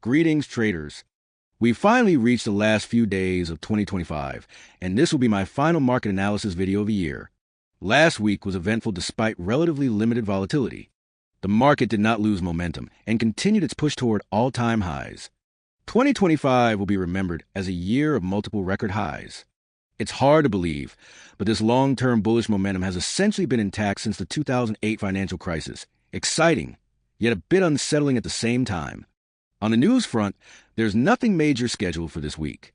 Greetings, traders. We finally reached the last few days of 2025, and this will be my final market analysis video of the year. Last week was eventful despite relatively limited volatility. The market did not lose momentum and continued its push toward all-time highs. 2025 will be remembered as a year of multiple record highs. It's hard to believe, but this long-term bullish momentum has essentially been intact since the 2008 financial crisis. Exciting, yet a bit unsettling at the same time. On the news front, there's nothing major scheduled for this week.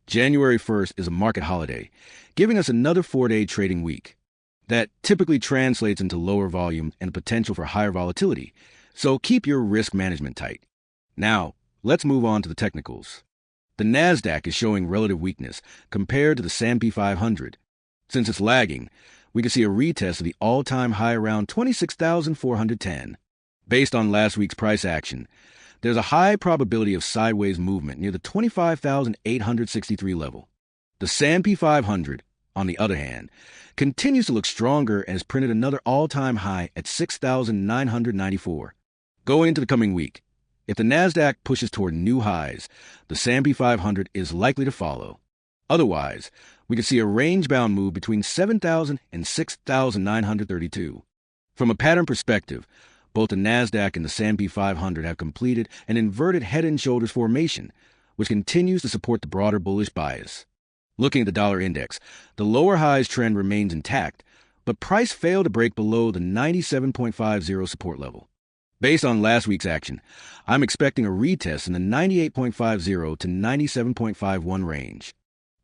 January 1st is a market holiday, giving us another 4-day trading week. That typically translates into lower volume and potential for higher volatility, so keep your risk management tight. Now, let's move on to the technicals. The Nasdaq is showing relative weakness compared to the S&P 500. Since it's lagging, we can see a retest of the all-time high around 26,410. Based on last week's price action, there's a high probability of sideways movement near the 25,863 level. The S&P 500, on the other hand, continues to look stronger and has printed another all-time high at 6,994. Going into the coming week, if the Nasdaq pushes toward new highs, the S&P 500 is likely to follow. Otherwise, we could see a range-bound move between 7,000 and 6,932. From a pattern perspective, both the Nasdaq and the S&P 500 have completed an inverted head and shoulders formation, which continues to support the broader bullish bias. Looking at the dollar index, the lower highs trend remains intact, but price failed to break below the 97.50 support level. Based on last week's action, I'm expecting a retest in the 98.50 to 97.51 range.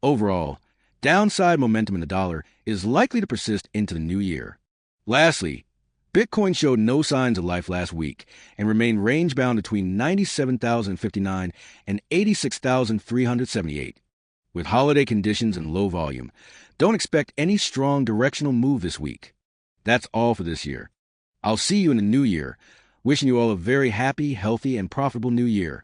Overall, downside momentum in the dollar is likely to persist into the new year. Lastly, Bitcoin showed no signs of life last week and remained range-bound between 97,059 and 86,378. With holiday conditions and low volume, don't expect any strong directional move this week. That's all for this year. I'll see you in the new year, wishing you all a very happy, healthy, and profitable new year.